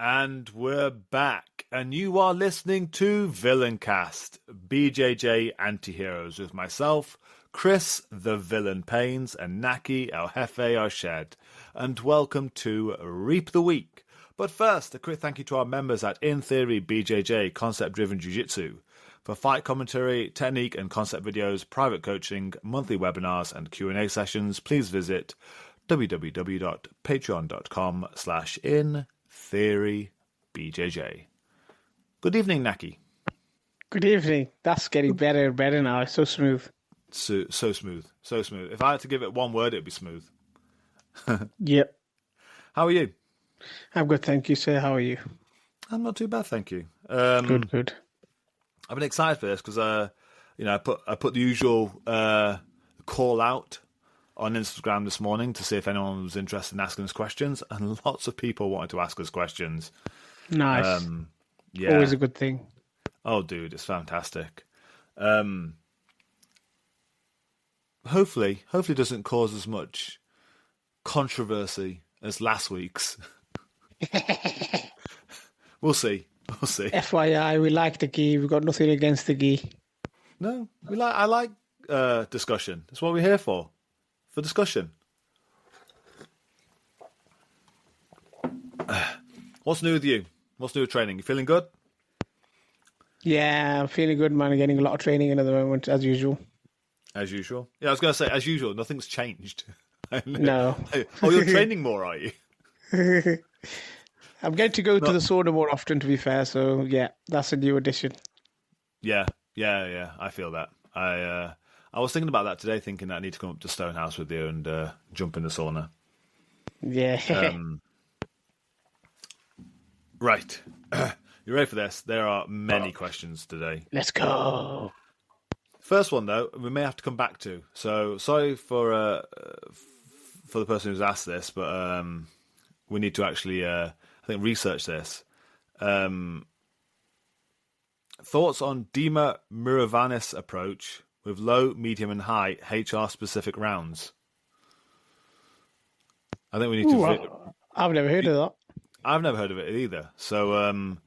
And we're back, and you are listening to Villaincast, BJJ Antiheroes, with myself, Chris the Villain Pains, and Naki El Jefe Arshed. And welcome to Reap the Week. But first, a quick thank you to our members at In Theory BJJ Concept Driven Jiu-Jitsu. For fight commentary, technique and concept videos, private coaching, monthly webinars, and Q&A sessions, please visit www.patreon.com/InTheoryBJJ. Good evening, Naki. Good evening. That's getting better and better now. It's so smooth. So smooth. So smooth. If I had to give it one word, it'd be smooth. Yep. How are you? I'm good, thank you, sir. How are you? I'm not too bad, thank you. Good. I've been excited for this because, I put the usual call out on Instagram this morning to see if anyone was interested in asking us questions, and lots of people wanted to ask us questions. Nice. Yeah. Always a good thing. Oh, dude, it's fantastic. Hopefully it doesn't cause as much controversy as last week's. We'll see. FYI, we like the gi. We've got nothing against the gi. No, I like discussion. That's what we're here for discussion. What's new with you? What's new with training? You feeling good? Yeah, I'm feeling good, man. Getting a lot of training in at the moment, as usual. As usual? Yeah, I was going to say, as usual, nothing's changed. No. Oh, you're training more, are you? I'm going to go to the sauna more often, to be fair. So, yeah, that's a new addition. Yeah. I feel that. I was thinking about that today, thinking that I need to come up to Stonehouse with you and jump in the sauna. Yeah. Right. You ready for this? There are many questions today. Let's go. First one, though, we may have to come back to. So, sorry for the person who's asked this, but we need to actually, research this. Thoughts on Dima Miravanis approach with low, medium, and high HR-specific rounds? I think we need to... I've never heard of that. I've never heard of it either. So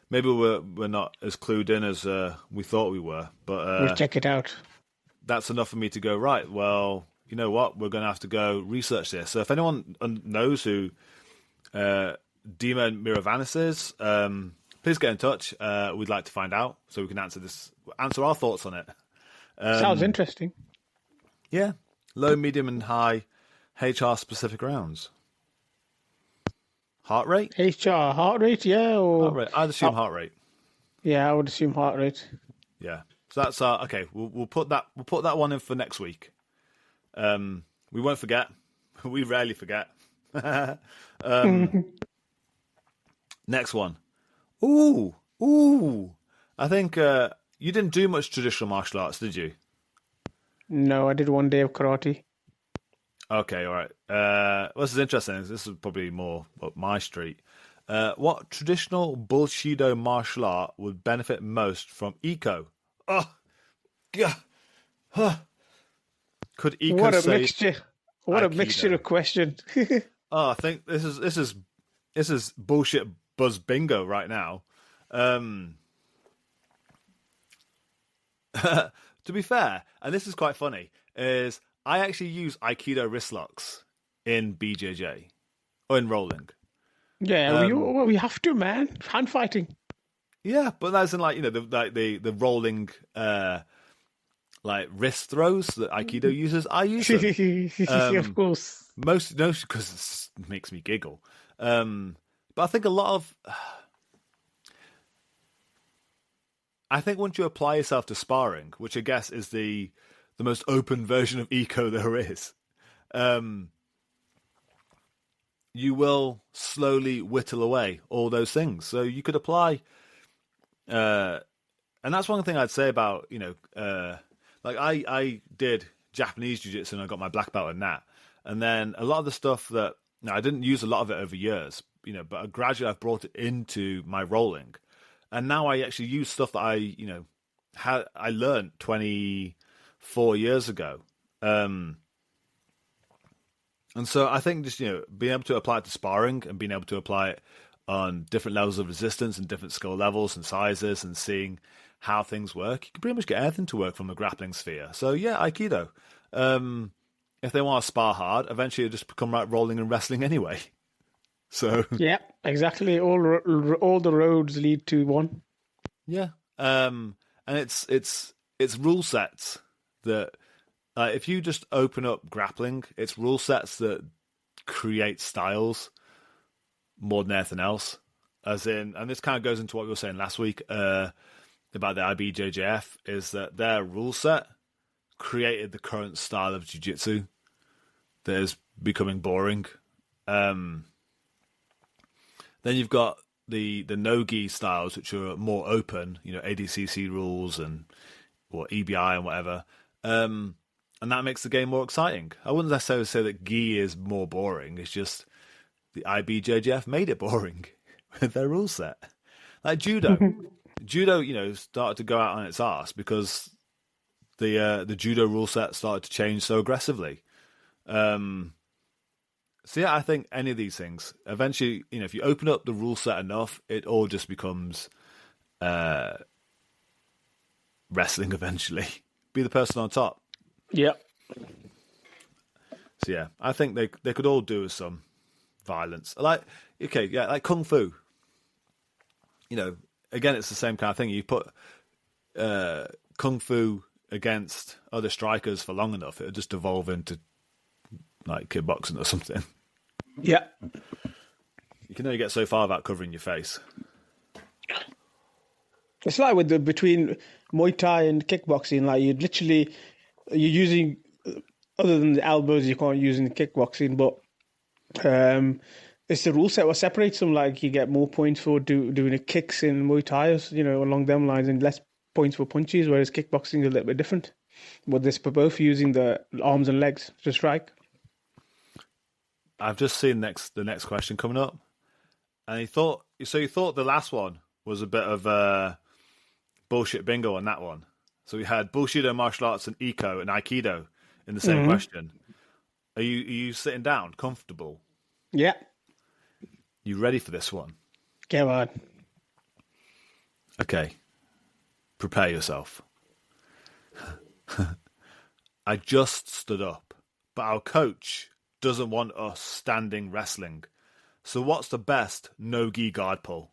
maybe we're not as clued in as we thought we were. But We'll check it out. That's enough for me to go, right, well, you know what? We're going to have to go research this. So if anyone knows who Dima Miravanis is, please get in touch. We'd like to find out so we can answer our thoughts on it. Sounds interesting. Yeah. Low, medium, and high HR-specific rounds. Heart rate? Heart rate, yeah. Or... Heart rate. I'd assume heart rate. Yeah, I would assume heart rate. Yeah. So that's okay. We'll put that one in for next week. We won't forget. We rarely forget. Next one. Ooh. I think you didn't do much traditional martial arts, did you? No, I did one day of karate. Okay, all right. This is interesting. This is probably more up my street. What traditional Bushido martial art would benefit most from eco? Oh, God. Huh. Could eco What a save mixture! What Aikido? A mixture of questions. Oh, I think this is bullshit buzz bingo right now. To be fair, and this is quite funny, is I actually use Aikido wrist locks in BJJ or in rolling. Yeah, we have to, man. Hand fighting. Yeah, but that's in the rolling wrist throws that Aikido uses. I use them. Of course. Mostly because it makes me giggle. But I think a lot of... I think once you apply yourself to sparring, which I guess is the most open version of eco there is, you will slowly whittle away all those things. So you could apply... and that's one thing I'd say about, I did Japanese jiu-jitsu and I got my black belt in that. And then a lot of the stuff that... I didn't use a lot of it over years, but gradually I've brought it into my rolling. And now I actually use stuff that I learned 24 years ago. And so I think just, being able to apply it to sparring and being able to apply it on different levels of resistance and different skill levels and sizes and seeing how things work. You can pretty much get anything to work from the grappling sphere. So yeah, Aikido. If they want to spar hard, eventually it'll just become like rolling and wrestling anyway. So Yeah, exactly. All the roads lead to one. yeah, and it's rule sets that if you just open up grappling, it's rule sets that create styles more than anything else. As in, and this kind of goes into what we were saying last week about the IBJJF, is that their rule set created the current style of jiu-jitsu that is becoming boring. Then you've got the no-gi styles, which are more open, ADCC rules and or EBI and whatever. And that makes the game more exciting. I wouldn't necessarily say that gi is more boring. It's just the IBJJF made it boring with their rule set. Like judo. Judo, started to go out on its arse because the judo rule set started to change so aggressively. So yeah, I think any of these things, eventually, if you open up the rule set enough, it all just becomes wrestling eventually. Be the person on top. Yep. So yeah, I think they could all do with some violence. Like Kung Fu. Again, it's the same kind of thing. You put Kung Fu against other strikers for long enough, it'll just evolve into like kickboxing or something. Yeah. You can only get so far without covering your face. It's like between Muay Thai and kickboxing. Like you're using, other than the elbows, you can't use in kickboxing. But it's the rule set what separates them. Like you get more points for doing the kicks in Muay Thai, along them lines, and less points for punches. Whereas kickboxing is a little bit different. But they're both using the arms and legs to strike. I've just seen the next question coming up, and you thought the last one was a bit of bullshit bingo on that one. So we had Bushido martial arts and Eco and Aikido in the same question. Are you sitting down, comfortable? Yeah. You ready for this one? Go on. Okay. Prepare yourself. I just stood up, but our coach doesn't want us standing wrestling. So what's the best no-gi guard pull?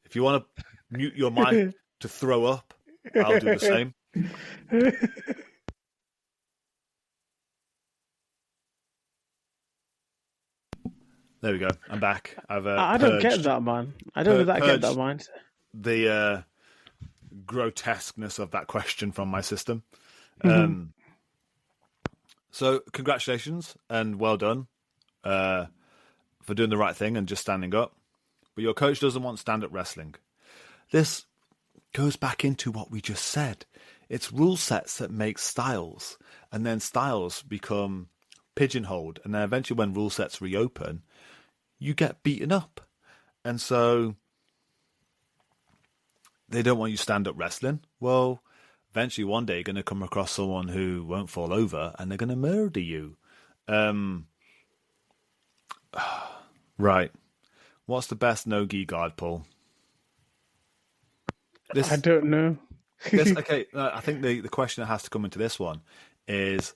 If you want to mute your mic to throw up, I'll do the same. There we go. I'm back. I don't get that, man. I don't get that, man. The grotesqueness of that question from my system. So congratulations and well done for doing the right thing and just standing up. But your coach doesn't want stand-up wrestling. This goes back into what we just said. It's rule sets that make styles, and then styles become pigeonholed, and then eventually when rule sets reopen, you get beaten up. And so they don't want you stand-up wrestling. Well, eventually one day you're going to come across someone who won't fall over and they're going to murder you. Right. What's the best no-gi guard pull? I don't know. Okay, I think the question that has to come into this one is,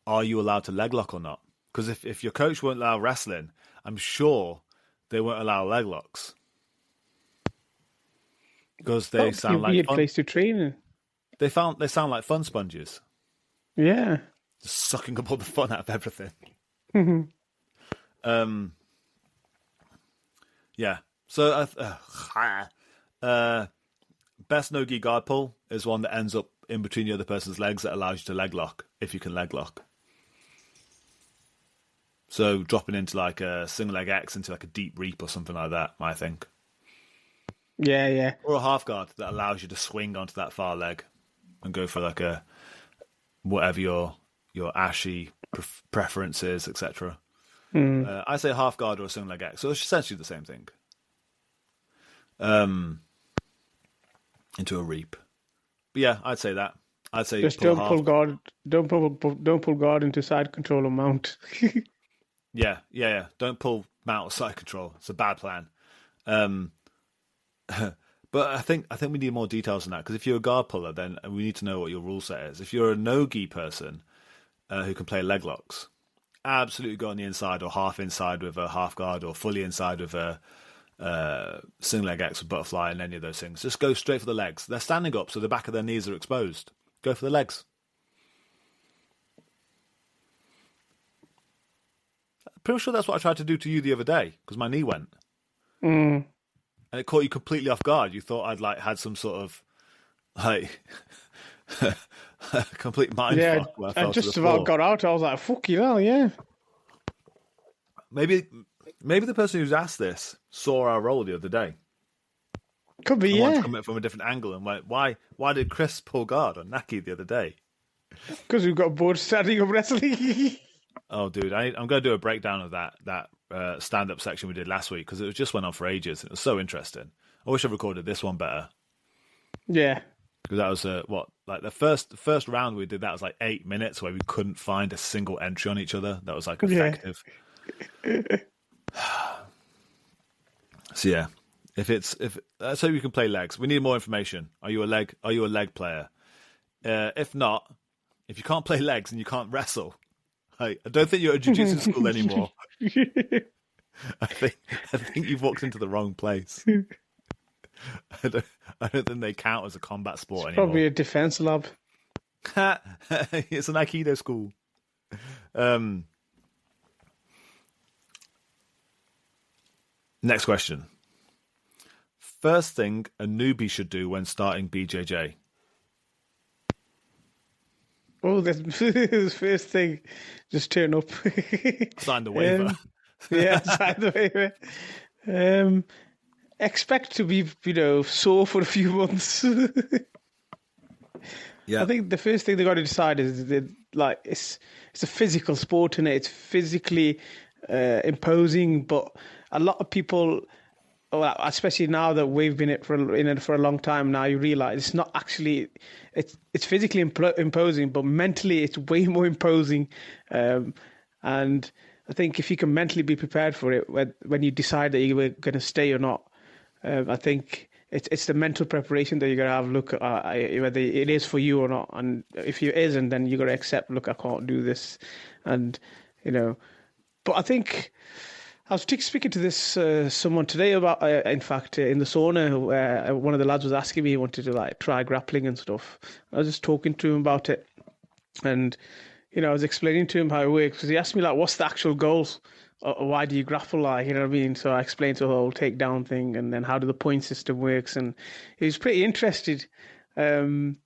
are you allowed to leg lock or not? Because if your coach won't allow wrestling, I'm sure they won't allow leg locks. Because they sound like weird fun. Place to train. They sound like fun sponges. Yeah. Just sucking up all the fun out of everything. Yeah. So best no-gi guard pull is one that ends up in between the other person's legs that allows you to leg lock, if you can leg lock. So dropping into like a single leg X into like a deep reap or something like that, I think. Yeah. Or a half guard that allows you to swing onto that far leg and go for like a whatever your ashy preference is, etc. I say half guard or a single leg X, so it's essentially the same thing. Into a reap. But yeah, I'd say that. I'd say just don't pull guard. Don't pull guard into side control or mount. Yeah. Don't pull amount of side control. It's a bad plan. But I think we need more details on that, because if you're a guard puller, then we need to know what your rule set is. If you're a no-gi person who can play leg locks, absolutely go on the inside or half inside with a half guard, or fully inside with a single leg X with butterfly and any of those things. Just go straight for the legs. They're standing up, so the back of their knees are exposed. Go for the legs. I'm pretty sure that's what I tried to do to you the other day, because my knee went. And it caught you completely off guard. You thought I'd like had some sort of like complete mind fuck. Where I fell just to the about floor. got out. I was like, "Fuck you, hell, yeah." Maybe the person who's asked this saw our role the other day. Could be, I wanted yeah. to come at it from a different angle and went, why did Chris pull guard on Naki the other day? Because we've got bored standing up wrestling. Oh, dude, I'm going to do a breakdown of that stand-up section we did last week, because it just went on for ages. It was so interesting. I wish I recorded this one better. Yeah. Because that was like the first round we did, that was like 8 minutes where we couldn't find a single entry on each other. That was like effective. So yeah, so you can play legs. We need more information. Are you a leg player? If not, if you can't play legs and you can't wrestle, I don't think you're at jiu-jitsu school anymore. I think you've walked into the wrong place. I don't think they count as a combat sport anymore. Probably a defense lab. It's an Aikido school. Next question. First thing a newbie should do when starting BJJ. Oh, this first thing, just turn up. Sign the waiver. Sign the waiver. Expect to be, sore for a few months. Yeah, I think the first thing they got to decide is that, like, it's a physical sport, and it's physically imposing. But a lot of people, well, especially now that we've been in it for a long time now, you realize it's not actually. It's physically imposing, but mentally it's way more imposing. And I think if you can mentally be prepared for it when you decide that you were going to stay or not, I think it's the mental preparation that you got to have. Look, whether it is for you or not, and if it isn't, then you got to accept. Look, I can't do this, and But I think I was speaking to this someone today about, in fact, in the sauna, where one of the lads was asking me, he wanted to like try grappling and stuff. I was just talking to him about it, and I was explaining to him how it works, because he asked me like, "What's the actual goals? Or why do you grapple?" Like, you know what I mean? So I explained the whole takedown thing, and then how the point system works, and he was pretty interested. And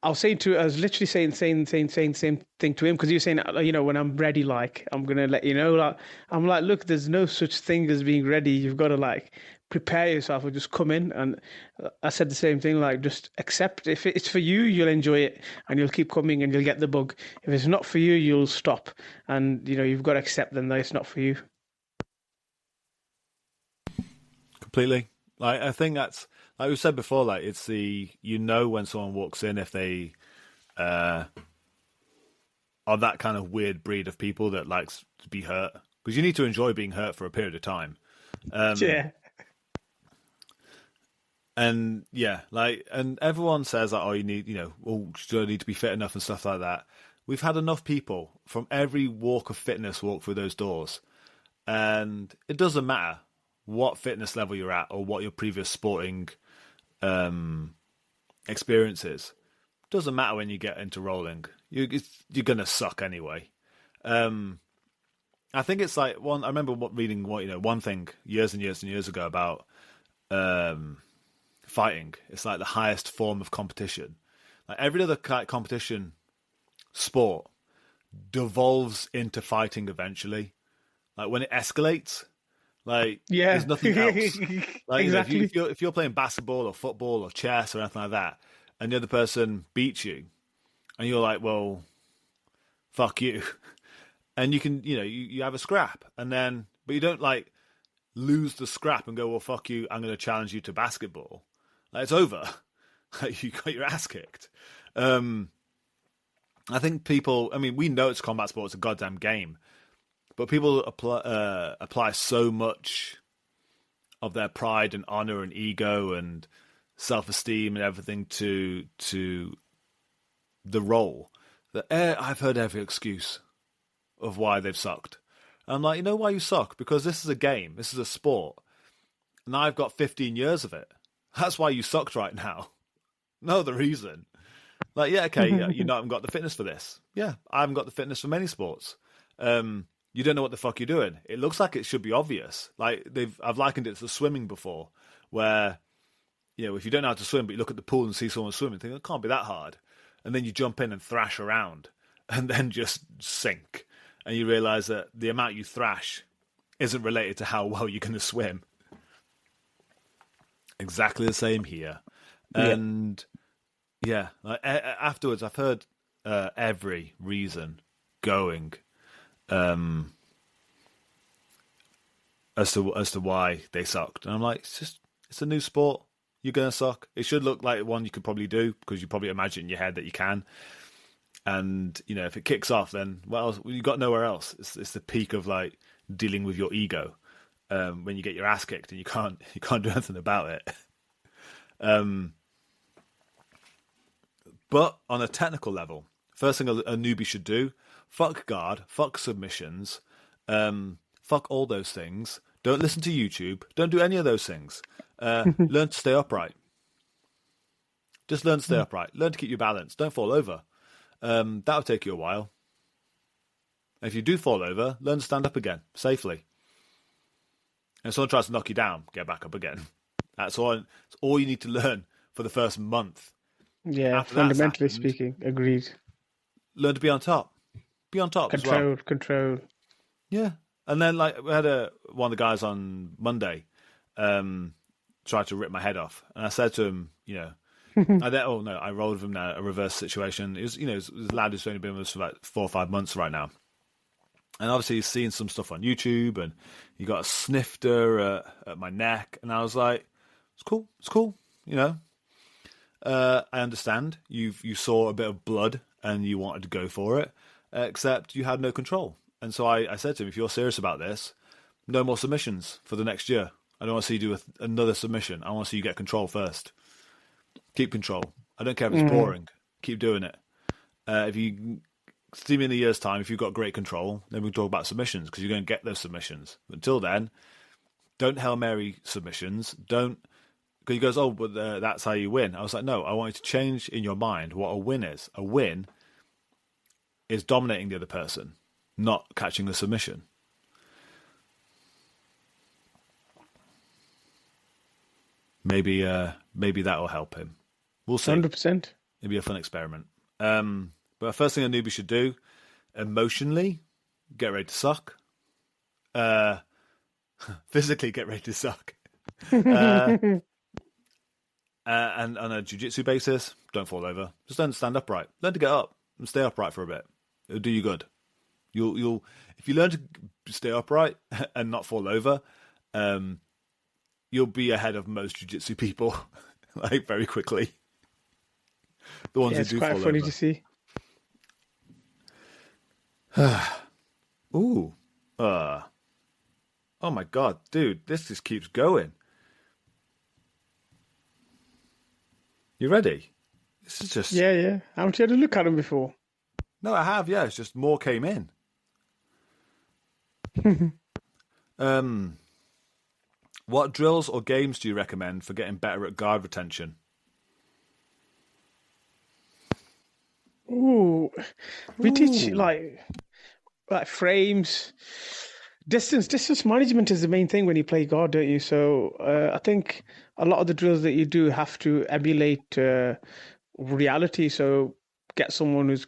I was literally saying same thing to him, because he was saying, when I'm ready, like, I'm gonna let you know. Like, I'm like, look, there's no such thing as being ready. You've got to like prepare yourself, or just come in. And I said the same thing, like, just accept. If it's for you, you'll enjoy it, and you'll keep coming, and you'll get the bug. If it's not for you, you'll stop, and you've got to accept then that it's not for you. completely. Like, I think that's, like we said before, like, it's when someone walks in, if they are that kind of weird breed of people that likes to be hurt, because you need to enjoy being hurt for a period of time. Yeah. And yeah, like, and everyone says like, oh, you need, you need to be fit enough and stuff like that. We've had enough people from every walk of fitness walk through those doors, and it doesn't matter what fitness level you're at or what your previous sporting experience is. It doesn't matter when you get into rolling. You're gonna suck anyway. I think it's like I remember reading one thing years and years and years ago about fighting. It's like the highest form of competition. Like every other competition sport devolves into fighting eventually. Like when it escalates, like there's nothing else. Like exactly. if you're playing basketball or football or chess or anything like that, and the other person beats you, and you're like, well, fuck you. And you can, you have a scrap, and then, but you don't like lose the scrap and go, well, fuck you, I'm going to challenge you to basketball. Like, it's over. Like, you got your ass kicked. I think people, we know it's combat sport, it's a goddamn game, But people apply so much of their pride and honor and ego and self-esteem and everything to the role that I've heard every excuse of why they've sucked. And I'm like, you know why you suck? Because this is a game. This is a sport. And I've got 15 years of it. That's why you sucked right now. No other reason. Like, yeah, okay, yeah, you haven't got the fitness for this. Yeah, I haven't got the fitness for many sports. You don't know what the fuck you're doing. It looks like it should be obvious. Like I've likened it to swimming before, where if you don't know how to swim, but you look at the pool and see someone swimming, think it can't be that hard, and then you jump in and thrash around, and then just sink, and you realise that the amount you thrash isn't related to how well you're going to swim. Exactly the same here, and like, afterwards I've heard every reason going. As to why they sucked, and I'm like, it's a new sport. You're gonna suck. It should look like one you could probably do because you probably imagine in your head that you can. And if it kicks off, then you got nowhere else. It's the peak of like dealing with your ego when you get your ass kicked and you can't do anything about it. But on a technical level, first thing a newbie should do: fuck guard, fuck submissions, fuck all those things. Don't listen to YouTube. Don't do any of those things. Learn to stay upright. Just learn to stay upright. Learn to keep your balance. Don't fall over. That'll take you a while. If you do fall over, learn to stand up again safely. And if someone tries to knock you down, get back up again. That's all you need to learn for the first month. Yeah, After fundamentally speaking, agreed. Learn to be on top. Be on top as well. Control. Yeah. And then, like, we had one of the guys on Monday tried to rip my head off. And I said to him, I rolled with him now, a reverse situation. It was, it was a lad who's only been with us for like 4 or 5 months right now. And obviously he's seen some stuff on YouTube and he got a snifter at my neck. And I was like, it's cool. I understand you saw a bit of blood and you wanted to go for it, except you had no control. And so I said to him, if you're serious about this, no more submissions for the next year. I don't want to see you do another submission. I want to see you get control first. Keep control. I don't care if it's boring. Keep doing it. If you see me in a year's time, if you've got great control, then we can talk about submissions because you're going to get those submissions. But until then, don't Hail Mary submissions. Don't. Because he goes, oh, but that's how you win. I was like, no, I want you to change in your mind what a win is. A win is dominating the other person, not catching the submission. Maybe that will help him. We'll see. 100%. It'll be a fun experiment. But first thing a newbie should do, emotionally, get ready to suck. Physically, get ready to suck. And on a jiu-jitsu basis, don't fall over. Just learn to stand upright. Learn to get up and stay upright for a bit. It'll do you good. You'll if you learn to stay upright and not fall over, you'll be ahead of most jiu-jitsu people, like very quickly. The ones who do fall over. It's quite funny to see. Ooh. Oh my god, dude, this just keeps going. You ready? This is just... Yeah. Haven't you had a look at them before? No, I have, yeah. It's just more came in. What drills or games do you recommend for getting better at guard retention? We teach like frames. Distance management is the main thing when you play guard, don't you? So I think a lot of the drills that you do have to emulate reality. So get someone who's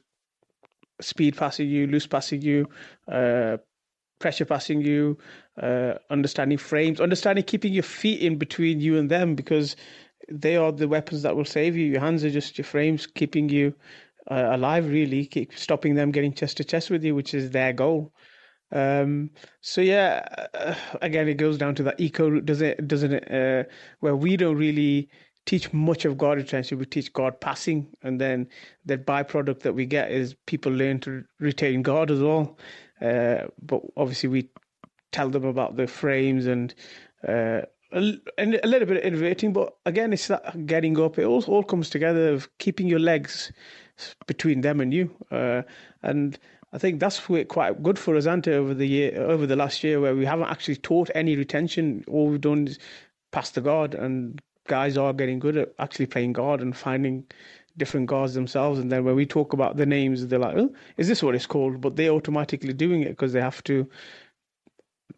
speed passing you, loose passing you, pressure passing you, understanding frames, understanding keeping your feet in between you and them, because they are the weapons that will save you. Your hands are just your frames keeping you alive, really, keep stopping them getting chest to chest with you, which is their goal. So yeah, again, it goes down to that eco route, doesn't it? Where we don't really teach much of guard retention, we teach guard passing, and then the byproduct that we get is people learn to retain guard as well. But obviously we tell them about the frames and a little bit of innovating. But again, it's that getting up. It all comes together of keeping your legs between them and you. And I think that's quite good for us, Ante, over the last year, where we haven't actually taught any retention. All we've done is pass the guard, and guys are getting good at actually playing guard and finding different guards themselves. And then when we talk about the names, they're like, "Oh, is this what it's called?" But they're automatically doing it because they have to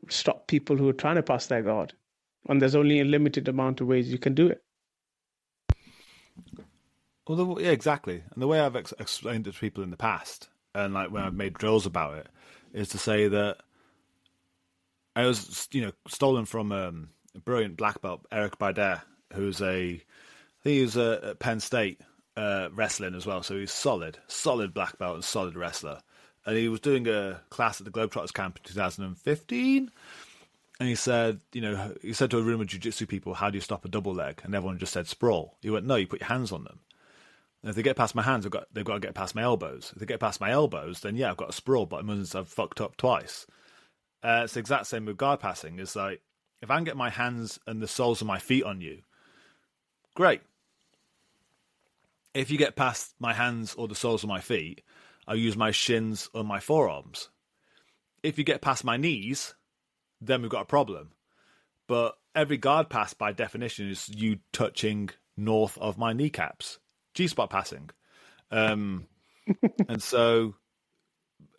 stop people who are trying to pass their guard. And there's only a limited amount of ways you can do it. Well, yeah, exactly. And the way I've explained it to people in the past, and like when I've made drills about it, is to say that I was, stolen from a brilliant black belt, Eric Baider, who's I think he was at Penn State wrestling as well. So he's solid black belt and solid wrestler. And he was doing a class at the Globetrotters camp in 2015. And he said to a room of jiu-jitsu people, "How do you stop a double leg?" And everyone just said sprawl. He went, "No, you put your hands on them. And if they get past my hands, they've got to get past my elbows. If they get past my elbows, then yeah, I've got a sprawl, but it means I've fucked up twice." It's the exact same with guard passing. It's like, if I can get my hands and the soles of my feet on you, great. If you get past my hands or the soles of my feet, I'll use my shins or my forearms. If you get past my knees, then we've got a problem. But every guard pass, by definition, is you touching north of my kneecaps. G-spot passing. And so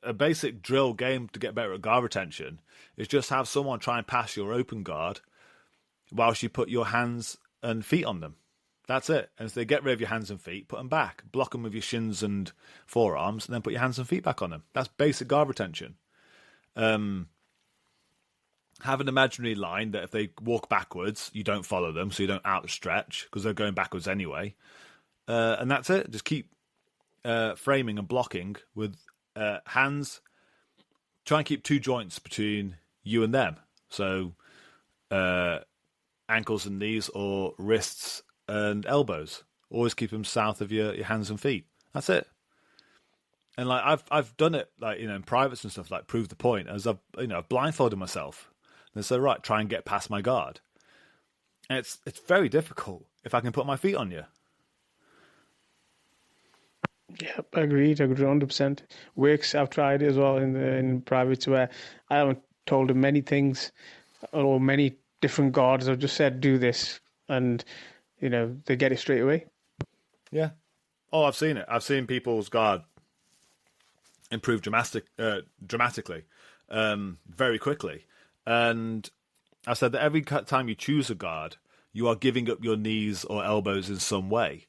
a basic drill game to get better at guard retention is just have someone try and pass your open guard whilst you put your hands and feet on them. That's it. And if they get rid of your hands and feet, put them back. Block them with your shins and forearms, and then put your hands and feet back on them. That's basic guard retention. Have an imaginary line that if they walk backwards, you don't follow them, so you don't outstretch, because they're going backwards anyway. And that's it. Just keep framing and blocking with hands. Try and keep two joints between you and them. So ankles and knees, or wrists and elbows. Always keep them south of your hands and feet. That's it. And like I've done it, like, in privates and stuff, like prove the point, as I've blindfolded myself. And so, right, try and get past my guard. And it's very difficult if I can put my feet on you. Yeah, agreed 100%. Works, I've tried it as well in privates, where I haven't told them many things or many different guards. I've just said, do this, and they get it straight away. Yeah. Oh, I've seen it. I've seen people's guard improve dramatically, very quickly. And I said that every time you choose a guard, you are giving up your knees or elbows in some way.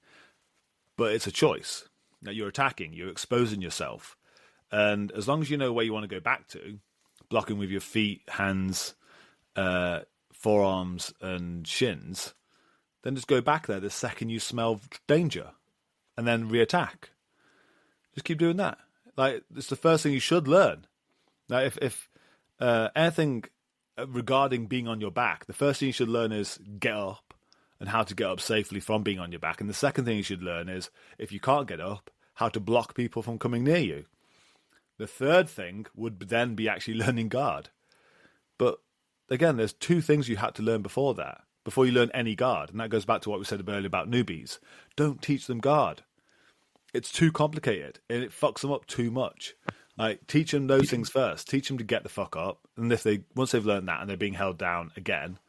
But it's a choice that you're attacking. You're exposing yourself. And as long as you know where you want to go back to, blocking with your feet, hands, forearms, and shins, then just go back there the second you smell danger, and then re-attack. Just keep doing that. Like, it's the first thing you should learn. Like, if anything regarding being on your back, the first thing you should learn is get up and how to get up safely from being on your back. And the second thing you should learn is, if you can't get up, how to block people from coming near you. The third thing would then be actually learning guard. But again, there's two things you had to learn before that, before you learn any guard. And that goes back to what we said earlier about newbies. Don't teach them guard. It's too complicated and it fucks them up too much. Like, teach them those things first. Teach them to get the fuck up. And if once they've learned that and they're being held down again,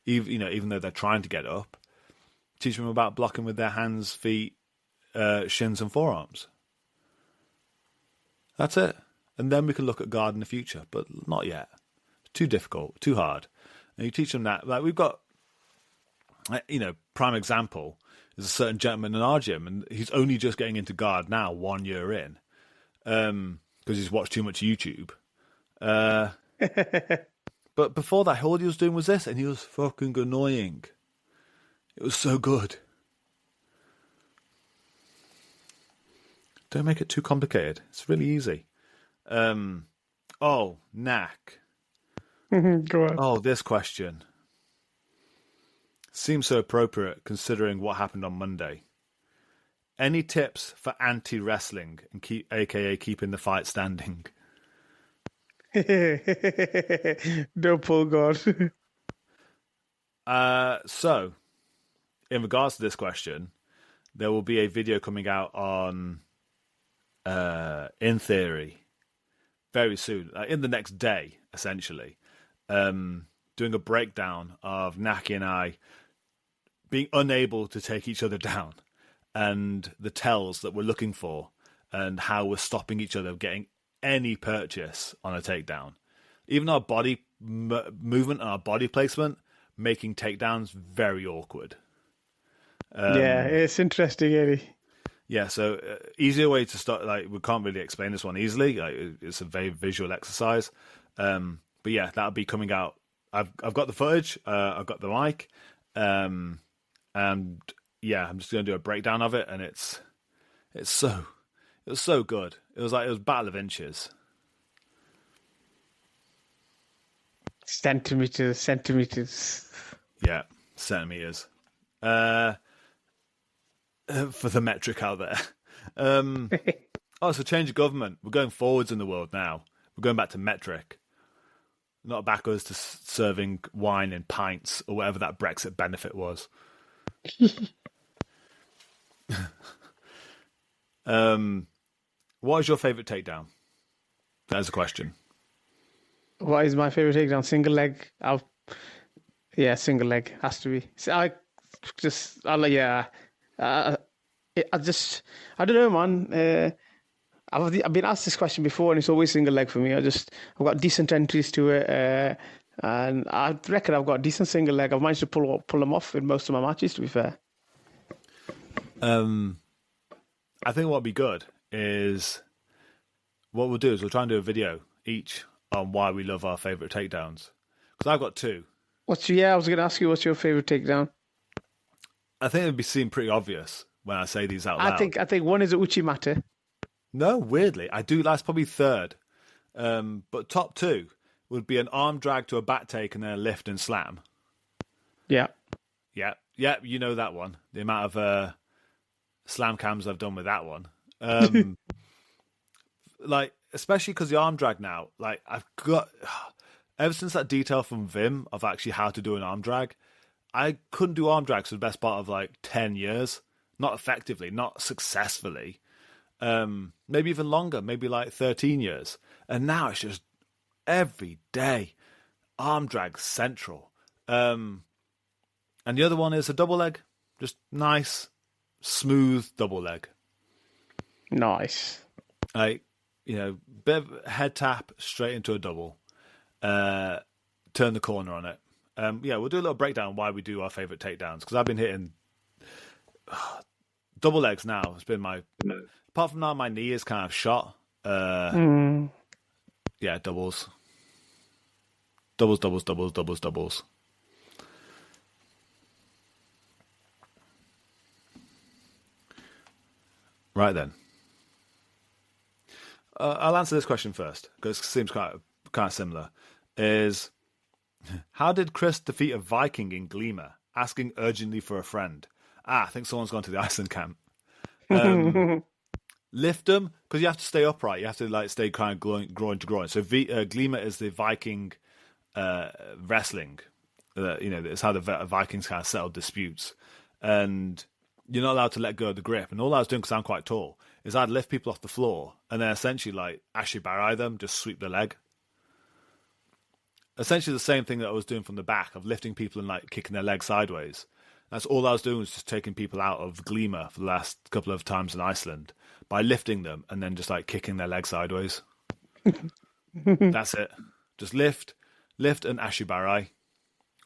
even though they're trying to get up, teach them about blocking with their hands, feet, shins and forearms. That's it. And then we can look at guard in the future, but not yet. It's too difficult, too hard. And you teach them that. Like, we've got, prime example is a certain gentleman in our gym, and he's only just getting into guard now, 1 year in, because he's watched too much YouTube. But before that, all he was doing was this, and he was fucking annoying. It was so good. Don't make it too complicated. It's really easy. Knack. Go on. Oh, this question seems so appropriate considering what happened on Monday. Any tips for anti-wrestling and aka keeping the fight standing? No pull guard. So, in regards to this question, there will be a video coming out on, in theory, very soon, in the next day, essentially, doing a breakdown of Naki and I being unable to take each other down and the tells that we're looking for and how we're stopping each other getting any purchase on a takedown. Even our body movement and our body placement making takedowns very awkward. Yeah, it's interesting, Eddie. Yeah, so easier way to start. Like, we can't really explain this one easily. Like, it's a very visual exercise. But yeah, that'll be coming out. I've got the footage. I've got the mic, and yeah, I'm just gonna do a breakdown of it. And it was so good. It was battle of inches. Centimeters. Yeah, centimeters. For the metric out there. So change of government. We're going forwards in the world now. We're going back to metric, not backwards to serving wine in pints or whatever that Brexit benefit was. What is your favourite takedown? That's a question. What is my favorite takedown? Single leg. Yeah, single leg has to be. So I don't know, man. I've been asked this question before, and it's always single leg for me. I've got decent entries to it, and I reckon I've got decent single leg. I've managed to pull them off in most of my matches. To be fair, I think what'd be good is what we'll do is we'll try and do a video each on why we love our favourite takedowns. Because I've got two. I was going to ask you, what's your favorite takedown? I think it'd be seen pretty obvious when I say these out loud. I think one is a Uchimata. No, weirdly, I do. That's probably third. But top two would be an arm drag to a back take and then a lift and slam. Yeah. Yeah. You know that one. The amount of slam cams I've done with that one. Like, especially because the arm drag now, like, I've got ever since that detail from Vim of actually how to do an arm drag, I couldn't do arm drags for the best part of like 10 years. Not effectively, not successfully. Maybe even longer, maybe like 13 years. And now it's just every day arm drag central. And the other one is a double leg. Just nice, smooth double leg. Nice. Like, bit of head tap straight into a double. Turn the corner on it. We'll do a little breakdown on why we do our favourite takedowns. Because I've been hitting double legs now. It's been apart from now, my knee is kind of shot. Yeah, doubles. Doubles. Right then. I'll answer this question first, because it seems kind of similar. Is how did Chris defeat a Viking in Gleamer, asking urgently for a friend? I think someone's gone to the Iceland camp. Lift them, because you have to stay upright. You have to like stay kind of groin to groin. So Gleamer is the Viking wrestling. It's how the Vikings kind of settled disputes. And you're not allowed to let go of the grip. And all I was doing, because I'm quite tall, is I'd lift people off the floor and then essentially like ashibarai them, just sweep the leg. Essentially the same thing that I was doing from the back of lifting people and like kicking their leg sideways. That's all I was doing, was just taking people out of Gleamer for the last couple of times in Iceland by lifting them and then just like kicking their leg sideways. That's it. Just lift and ashibarai.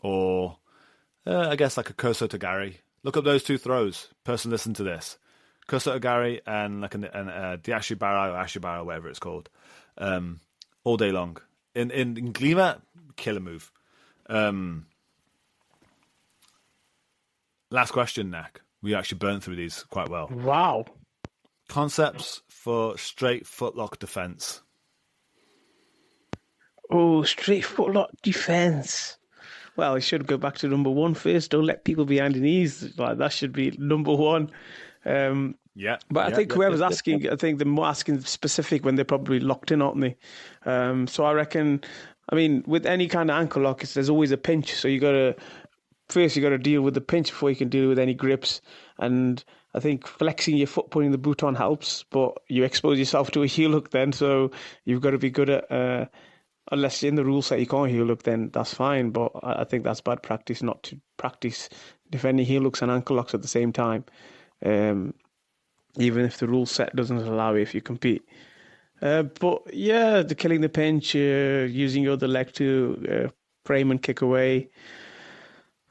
Or I guess like a kosotogari. Look up those two throws. Person, listen to this. Kosotogari and like the ashibara or ashibara, whatever it's called. All day long. In Gleamer, killer move. Last question, Nak. We actually burned through these quite well. Wow. Concepts for straight footlock defense. Oh, straight footlock defense. Well, it should go back to number one first. Don't let people behind the knees. Like, that should be number one. Yeah, But I yeah, think yep, whoever's yep, yep, yep. asking, I think they're more asking specific when they're probably locked in, aren't they? So I reckon, I mean, with any kind of ankle lock, there's always a pinch. So you got to deal with the pinch before you can deal with any grips. And I think flexing your foot, putting the boot on helps, but you expose yourself to a heel hook then. So you've got to be good at, unless in the rule set you can't heel hook, then that's fine. But I think that's bad practice not to practice defending heel hooks and ankle locks at the same time. Um, Even if the rule set doesn't allow it if you compete. But yeah, the killing the pinch, using your other leg to frame and kick away,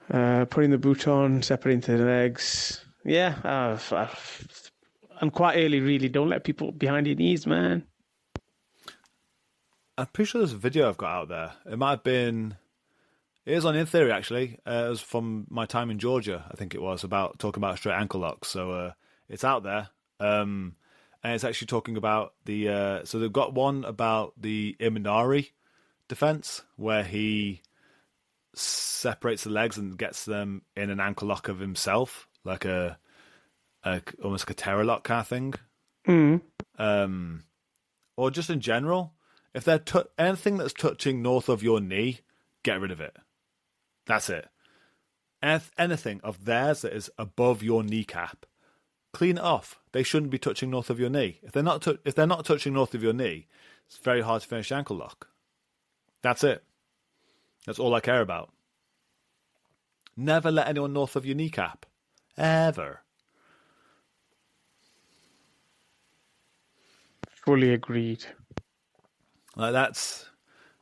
putting the boot on, separating the legs. Yeah, and quite early, really. Don't let people behind your knees, man. I'm pretty sure there's a video I've got out there. It might have been. It is on In Theory, actually. It was from my time in Georgia, I think it was, about talking about straight ankle locks. So it's out there. And it's actually talking about the. So they've got one about the Imanari defense, where he separates the legs and gets them in an ankle lock of himself, like almost like a terror lock kind of thing. Or just in general, if they're anything that's touching north of your knee, get rid of it. That's it. Anything of theirs that is above your kneecap, clean it off. They shouldn't be touching north of your knee. If they're not touching north of your knee, it's very hard to finish the ankle lock. That's it. That's all I care about. Never let anyone north of your kneecap. Ever. Fully agreed. Like that's,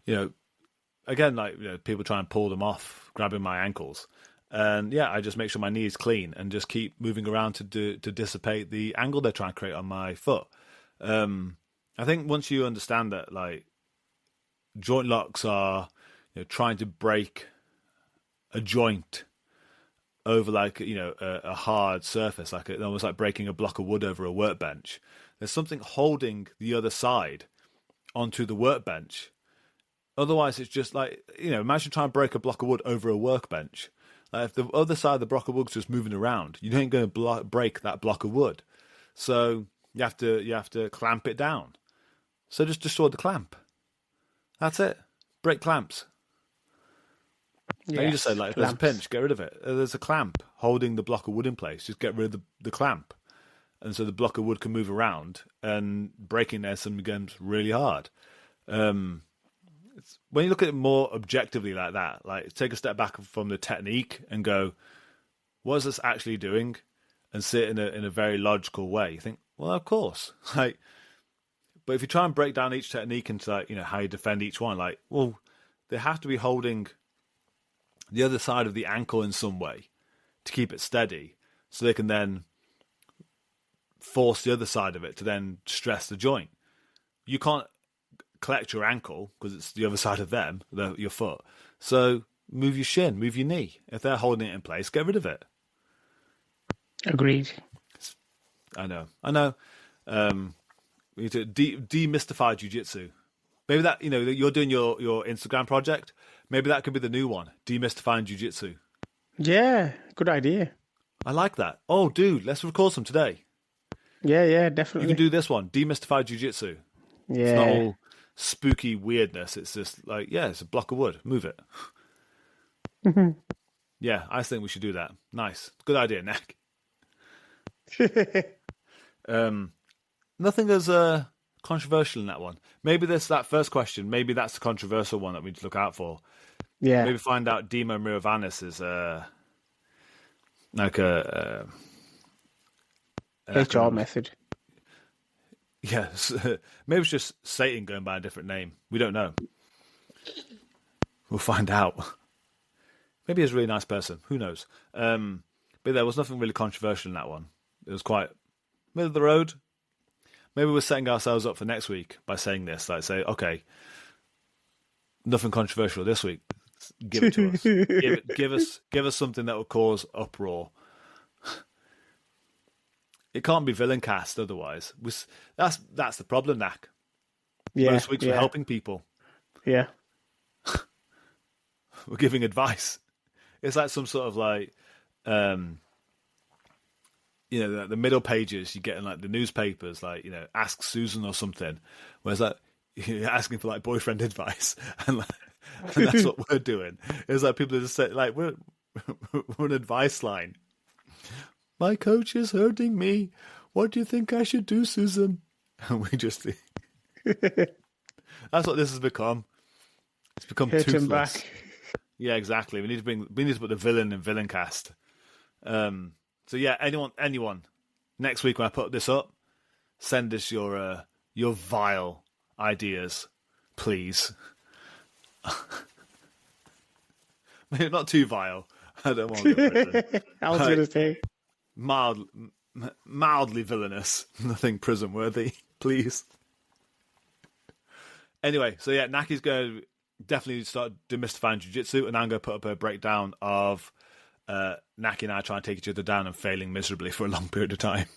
again, like people try and pull them off, grabbing my ankles, and yeah, I just make sure my knee is clean and just keep moving around to dissipate the angle they're trying to create on my foot. I think once you understand that, like, joint locks are trying to break a joint over like a hard surface, like almost like breaking a block of wood over a workbench. There's something holding the other side onto the workbench. Otherwise, it's just like, imagine trying to break a block of wood over a workbench. Like if the other side of the block of wood's just moving around, you ain't going to break that block of wood. So you have to clamp it down. So just destroy the clamp. That's it. Break clamps. Yes, you just say, like, if there's a pinch, get rid of it. There's a clamp holding the block of wood in place. Just get rid of the clamp. And so the block of wood can move around, and breaking there some becomes really hard. When you look at it more objectively like that, like take a step back from the technique and go, what is this actually doing? And see it in a very logical way. You think, well, of course. Like, but if you try and break down each technique into like, how you defend each one, like, well, they have to be holding the other side of the ankle in some way to keep it steady, so they can then force the other side of it to then stress the joint. You can't collect your ankle because it's the other side of them, your foot. So move your shin, move your knee. If they're holding it in place, get rid of it. Agreed. I know. We need to demystify jiu-jitsu. Maybe that, you're doing your Instagram project. Maybe that could be the new one, demystifying jiu-jitsu. Yeah, good idea. I like that. Oh, dude, let's record some today. Yeah, definitely. You can do this one, demystify jiu-jitsu. Yeah. It's not all spooky weirdness. It's just like, yeah, it's a block of wood. Move it. Yeah, I think we should do that. Nice. Good idea, Nick. Nothing as controversial in that one. Maybe that first question, maybe that's the controversial one that we need to look out for. Yeah. Maybe find out Demo Miravanis is like a HR method. Yes. Maybe it's just Satan going by a different name. We don't know. We'll find out. Maybe he's a really nice person. Who knows? But there was nothing really controversial in that one. It was quite middle of the road. Maybe we're setting ourselves up for next week by saying this. Like, say, okay, nothing controversial this week. Give it to us. Give us something that will cause uproar. It can't be Villaincast otherwise. That's the problem, Nak. Yeah, most weeks we're helping people. Yeah. We're giving advice. It's like some sort of like the middle pages you get in like the newspapers, like Ask Susan or something, where it's like you're asking for like boyfriend advice, and like and that's what we're doing. It's like people are just saying like we're an advice line. My coach is hurting me. What do you think I should do, Susan? And we just that's what this has become. It's become Hit toothless. him back. Yeah, exactly. We need to put the villain in Villaincast. So yeah, anyone. Next week when I put this up, send us your vile ideas, please. Maybe not too vile. I don't want to go to prison. I was going to say. Mildly villainous. Nothing prison worthy, please. Anyway, so yeah, Naki's going to definitely start demystifying jiu-jitsu, and I'm going to put up a breakdown of Naki and I trying to take each other down and failing miserably for a long period of time.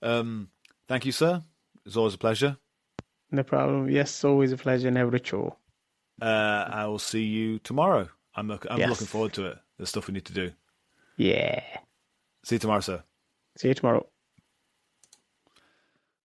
Thank you, sir. It's always a pleasure. No problem. Yes, always a pleasure, never a chore. I will see you tomorrow. I'm Yes. looking forward to it. There's stuff we need to do. Yeah. See you tomorrow, sir. See you tomorrow.